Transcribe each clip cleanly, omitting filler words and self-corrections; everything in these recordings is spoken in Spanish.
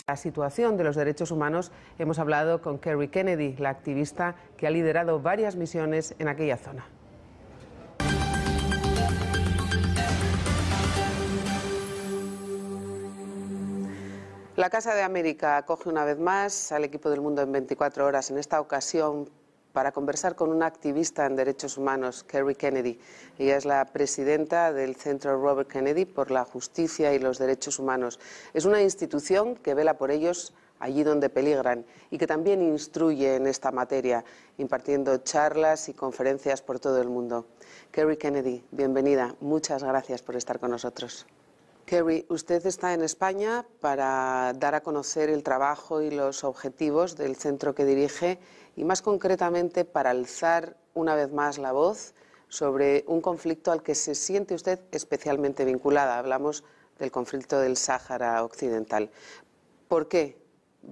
La situación de los derechos humanos, hemos hablado con Kerry Kennedy, la activista que ha liderado varias misiones en aquella zona. La Casa de América acoge una vez más al equipo del Mundo en 24 horas, en esta ocasión para conversar con una activista en derechos humanos, Kerry Kennedy. Ella es la presidenta del Centro Robert Kennedy por la Justicia y los Derechos Humanos. Es una institución que vela por ellos allí donde peligran y que también instruye en esta materia, impartiendo charlas y conferencias por todo el mundo. Kerry Kennedy, bienvenida. Muchas gracias por estar con nosotros. Kerry, usted está en España para dar a conocer el trabajo y los objetivos del centro que dirige y más concretamente para alzar una vez más la voz sobre un conflicto al que se siente usted especialmente vinculada. Hablamos del conflicto del Sáhara Occidental. ¿Por qué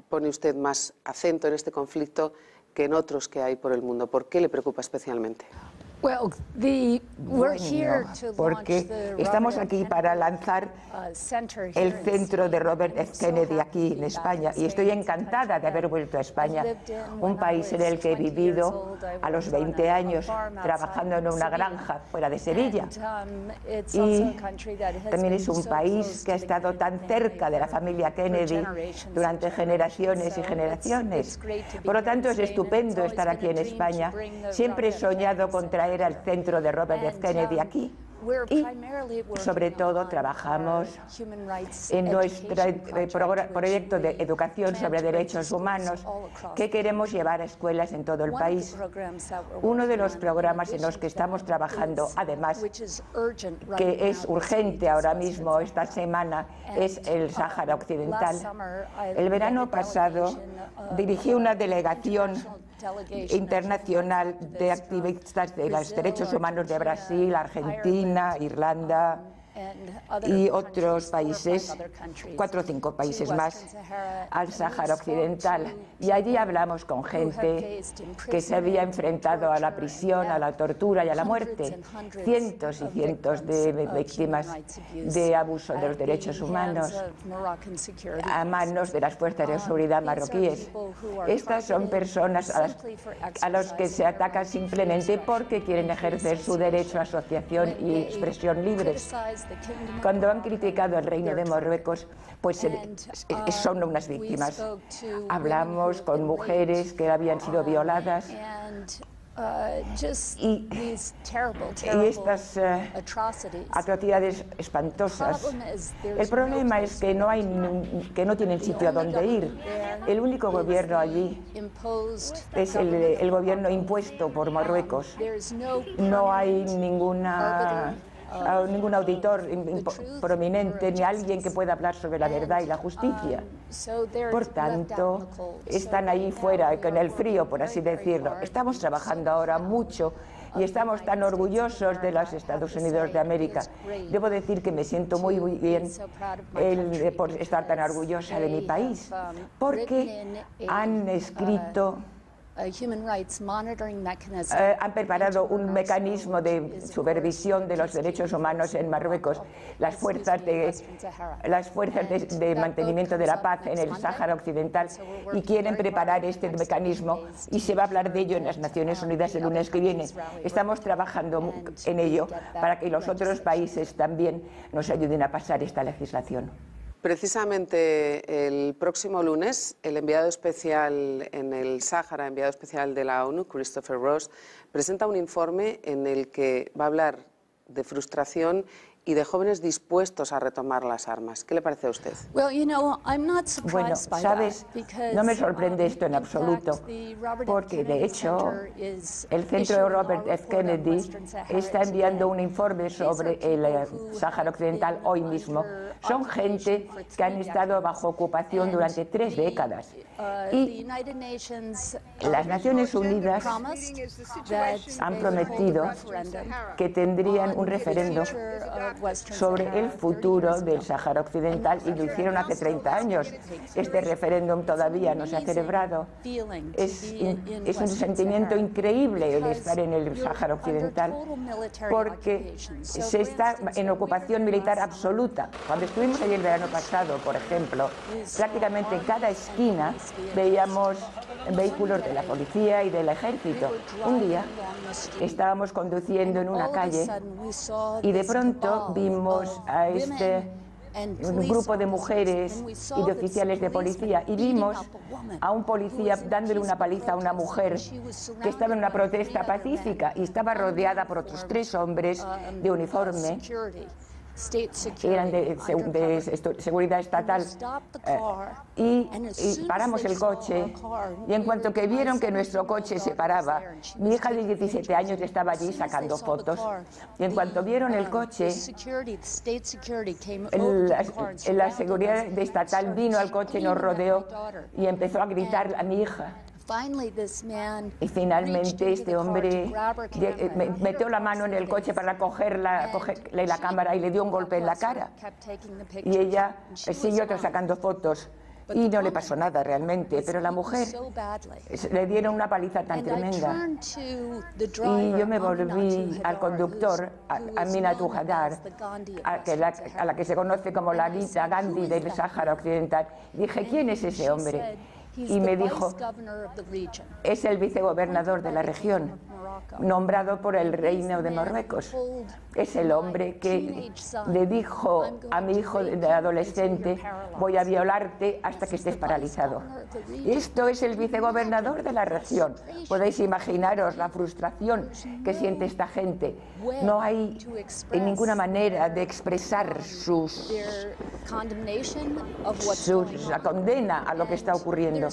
pone usted más acento en este conflicto que en otros que hay por el mundo? ¿Por qué le preocupa especialmente? Bueno, porque estamos aquí para lanzar el centro de Robert F. Kennedy aquí en España y estoy encantada de haber vuelto a España, un país en el que he vivido a los 20 años trabajando en una granja fuera de Sevilla, y también es un país que ha estado tan cerca de la familia Kennedy durante generaciones y generaciones. Por lo tanto, es estupendo estar aquí en España. Siempre he soñado con traer al centro de Robert F. Kennedy aquí y sobre todo trabajamos en nuestro proyecto de educación sobre derechos humanos que queremos llevar a escuelas en todo el país. Uno de los programas en los que estamos trabajando, además, que es urgente ahora mismo, esta semana, es el Sáhara Occidental. El verano pasado dirigí una delegación internacional de activistas de los derechos humanos de Brasil, Argentina, Irlanda y otros países, 4 o 5 países más, al Sáhara Occidental. Y allí hablamos con gente que se había enfrentado a la prisión, a la tortura y a la muerte. Cientos y cientos de víctimas de abuso de los derechos humanos a manos de las fuerzas de seguridad marroquíes. Estas son personas a las que se ataca simplemente porque quieren ejercer su derecho a asociación y expresión libres. Cuando han criticado al Reino de Marruecos, pues son unas víctimas. Hablamos con mujeres que habían sido violadas y estas atrocidades espantosas. El problema es que no tienen sitio a donde ir. El único gobierno allí es el gobierno impuesto por Marruecos. No hay ningún auditor prominente ni alguien que pueda hablar sobre la verdad y la justicia. Por tanto, están ahí fuera, con el frío, por así decirlo. Estamos trabajando ahora mucho y estamos tan orgullosos de los Estados Unidos de América. Debo decir que me siento muy bien por estar tan orgullosa de mi país, porque han escrito han preparado un mecanismo de supervisión de los derechos humanos en Marruecos, las fuerzas de mantenimiento de la paz en el Sáhara Occidental, y quieren preparar este mecanismo y se va a hablar de ello en las Naciones Unidas el lunes que viene. Estamos trabajando en ello para que los otros países también nos ayuden a pasar esta legislación. Precisamente el próximo lunes, el enviado especial en el Sáhara, enviado especial de la ONU, Christopher Ross, presenta un informe en el que va a hablar de frustración y de jóvenes dispuestos a retomar las armas. ¿Qué le parece a usted? Bueno, sabes, no me sorprende esto en absoluto, porque de hecho el Centro Robert F. Kennedy está enviando un informe sobre el Sáhara Occidental hoy mismo. Son gente que han estado bajo ocupación durante 3 décadas. Y las Naciones Unidas han prometido que tendrían un referéndum sobre el futuro del Sáhara Occidental, y lo hicieron hace 30 años. Este referéndum todavía no se ha celebrado. Es un sentimiento increíble el estar en el Sáhara Occidental, porque se está en ocupación militar absoluta. Cuando estuvimos allí el verano pasado, por ejemplo, prácticamente en cada esquina veíamos vehículos de la policía y del ejército. Un día estábamos conduciendo en una calle y de pronto vimos a un grupo de mujeres y de oficiales de policía y vimos a un policía dándole una paliza a una mujer que estaba en una protesta pacífica y estaba rodeada por otros 3 hombres de uniforme. Eran de seguridad estatal y paramos el coche y en cuanto que vieron que nuestro coche se paraba, mi hija de 17 años estaba allí sacando fotos y en cuanto vieron el coche, la seguridad estatal vino al coche, nos rodeó y empezó a gritar a mi hija. Y finalmente este hombre metió la mano en el coche para cogerle la cámara y le dio un golpe en la cara. Y ella siguió sacando fotos y no le pasó nada realmente, pero la mujer le dieron una paliza tan tremenda. Y yo me volví al conductor, a Minatu Hadar, a la que se conoce como la Gita Gandhi del Sáhara Occidental. Dije, ¿quién es ese hombre? Y me dijo, es el vicegobernador de la región, nombrado por el reino de Marruecos. Es el hombre que le dijo a mi hijo de adolescente, voy a violarte hasta que estés paralizado. Esto es el vicegobernador de la región. Podéis imaginaros la frustración que siente esta gente. No hay en ninguna manera de expresar la condena a lo que está ocurriendo.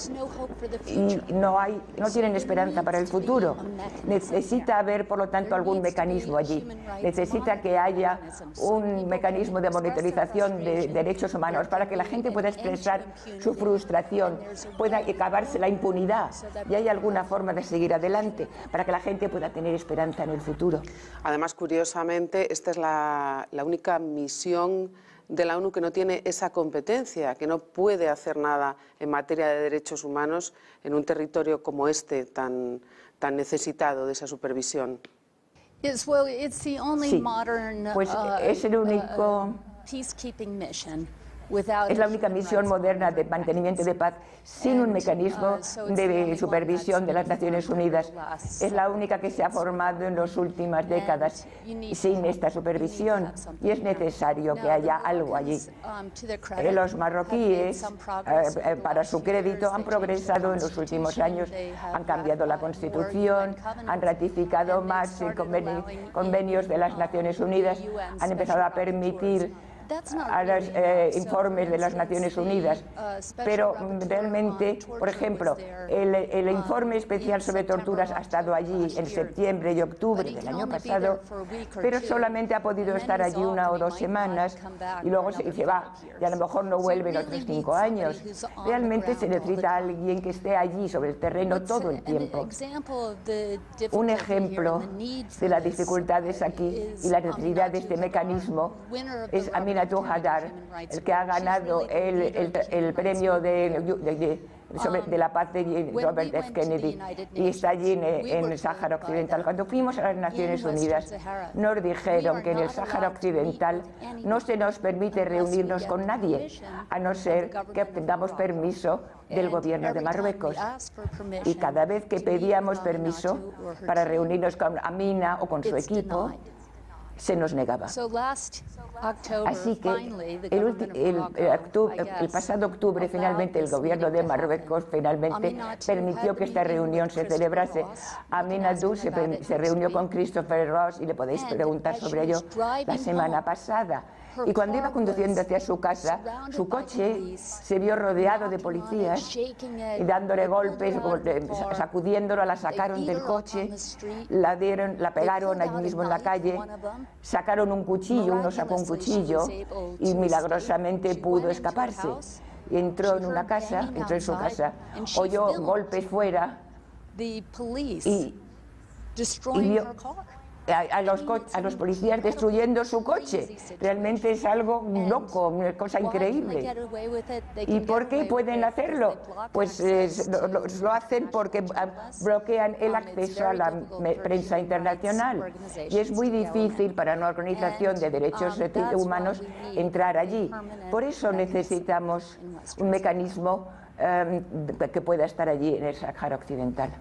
Y no tienen esperanza para el futuro. Necesita haber, por lo tanto, algún mecanismo allí. Necesita que haya un mecanismo de monitorización de derechos humanos para que la gente pueda expresar su frustración, pueda acabarse la impunidad y haya alguna forma de seguir adelante para que la gente pueda tener esperanza en el futuro. Además, curiosamente, esta es la única misión de la ONU que no tiene esa competencia, que no puede hacer nada en materia de derechos humanos en un territorio como este, tan necesitado de esa supervisión. Sí, pues es el único... Es la única misión moderna de mantenimiento de paz sin un mecanismo de supervisión de las Naciones Unidas. Es la única que se ha formado en las últimas décadas sin esta supervisión y es necesario que haya algo allí. Los marroquíes, para su crédito, han progresado en los últimos años, han cambiado la Constitución, han ratificado más convenios de las Naciones Unidas, han empezado a permitir a los informes de las Naciones Unidas, pero realmente, por ejemplo, el informe especial sobre torturas ha estado allí en septiembre y octubre del año pasado, pero solamente ha podido estar allí 1 o 2 semanas y luego se va y a lo mejor no vuelve en otros 5 años. Realmente se necesita alguien que esté allí sobre el terreno todo el tiempo. Un ejemplo de las dificultades aquí y la necesidad de este mecanismo es Minatu Hadar, el que ha ganado el premio de la paz de Robert F. Kennedy y está allí en el Sáhara Occidental. Cuando fuimos a las Naciones Unidas nos dijeron que en el Sáhara Occidental no se nos permite reunirnos con nadie, a no ser que obtengamos permiso del gobierno de Marruecos. Y cada vez que pedíamos permiso para reunirnos con Amina o con su equipo, se nos negaba. Así que el pasado octubre finalmente el gobierno de Marruecos finalmente permitió que esta reunión se celebrase. Aminatu se reunió con Christopher Ross y le podéis preguntar sobre ello la semana pasada. Y cuando iba conduciendo hacia su casa, su coche se vio rodeado de policías y dándole golpes, sacudiéndola, la sacaron del coche, la pegaron allí mismo en la calle, sacaron un cuchillo, uno sacó un cuchillo y milagrosamente pudo escaparse. Y entró en su casa, oyó golpes fuera y vio a los policías destruyendo su coche. Realmente es algo loco, una cosa increíble. ¿Y por qué pueden hacerlo? Pues lo hacen porque bloquean el acceso a la prensa internacional. Y es muy difícil para una organización de derechos humanos entrar allí. Por eso necesitamos un mecanismo que pueda estar allí en el Sáhara Occidental.